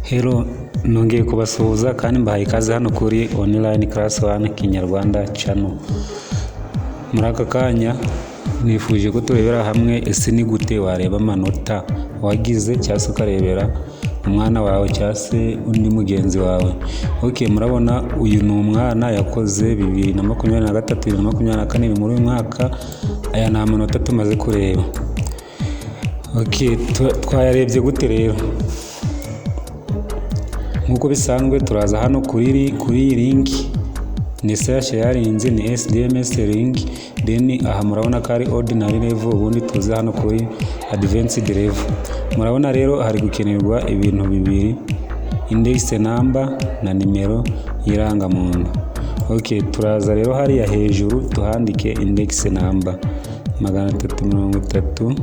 Hello, nongeye kubasuhuza kandi mbahaye ikaze hano kuri online class 1 Kinyarwanda channel. Muri aka kanya nifuje ko turebera hamwe ese ni gute wareba amanota wagize cyangwa se ukarebera umwana wawe cyangwa se undi mugenzi wawe. Okay, murabona uyu ni umwana yakoze 2023 2024 muri uyu mwaka. Aya ni amanota tumaze kureba. Okay, twayarebye gute rero? Nkuko bisanzwe turaza hano kuri link ni sharing ni SDMS link, then aha murabona ko ari ordinary level, ubundi tuze hano kuri advanced level. Murabona rero hari gukenerwa ibintu bibiri, index number na nimero y'irangamuntu. Okay, turaza rero hariya hejuru tuhandike index number 330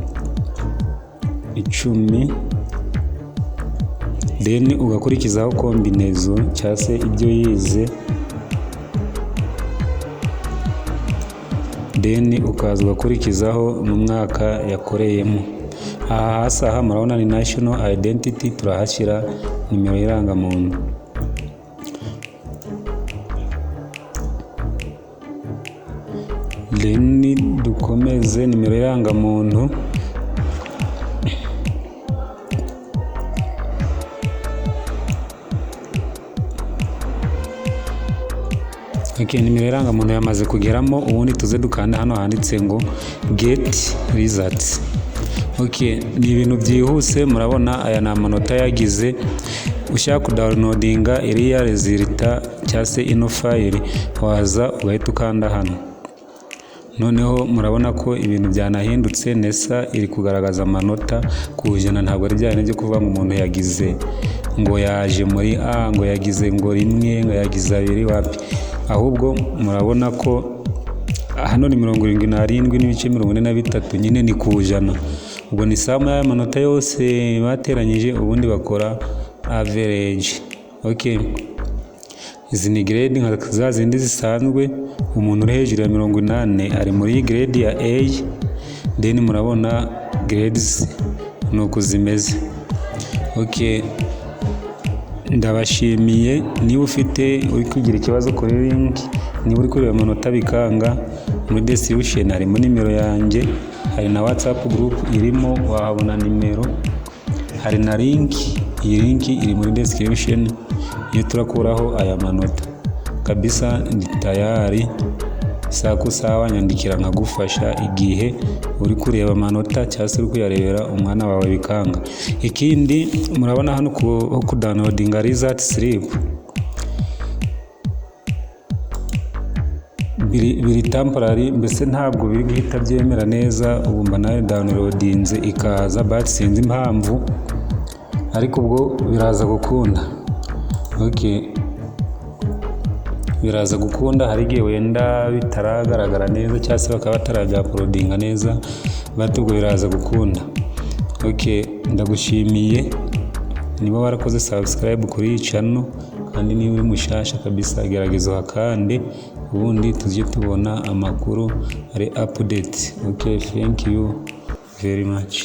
10, then ugakurikizaho kombinezo cyangwa se ibyo yize, then ukaza ugakurikizaho n'umwaka yakoreyemo. Aha hasi aha murabona ni national identity, turahashyira nimero y'irangamuntu. Then dukomeze nimero y'irangamuntu. Okay, nimero y'irangamuntu yamaze kugeramo, ubundi tuze dukanda hano handitse ngo get results. Okay, ni ibintu byihuse. Murabona aya ni amanota yagize. Ushaka kudownloadinga iriya resulta cyangwa se ino file, waza ugahita ukanda hano. Noneho murabona ko ibintu byanahindutse. Nesa iri kugaragaza amanota ku ijana, ntabwo ari byane byo kuvuga ngo umuntu yagize ngo yaje muri A, ngo yagize ngo rimwe, ngo yagize abiri, wapi. Ahubwo murabona ko hano ni 77.43, nyine ni ku ijana. Ubwo ni samu y'amanota yose bateranyije, ubundi bakora average. Okay, izi ni grade nka za zindi zisanzwe. Umuntu uri hejuru ya 80 ari muri grade ya A. Then murabona grades nuko zimeze. Okay, ndabashimiye. Niba uri kugira ikibazo kuri link, niba uri kureba amanota bikanga, muri description harimo nimero yanjye, hari na WhatsApp group irimo, wahabona nimero, hari na link. Iyi link iri muri description. Iyo turakuraho aya manota kabisa, ndi tayari sawa, nyandikira nkagufasha igihe uri kureba amanota cyangwa se uri kuyarebera umwana wawe bikanga. Ikindi murabona hano ku downloading result slip biri temporary, mbese ntabwo biri guhita byemera neza. Ubu mba nayo downloadinze ikaza, but sinzi impamvu, ariko ubwo biraza gukunda. Okay, biraza gukunda. Hari igihe wenda bitaragaragara neza cyangwa se bakaba batarajya uploadinga neza, but ubwo biraza gukunda. Okay, ndagushimiye niba warakoze subscribe kuri iyi channel, kandi niba uri mushasha kabisa gerageza uhakande, ubundi tujye tubona amakuru ari update. Okay, thank you very much.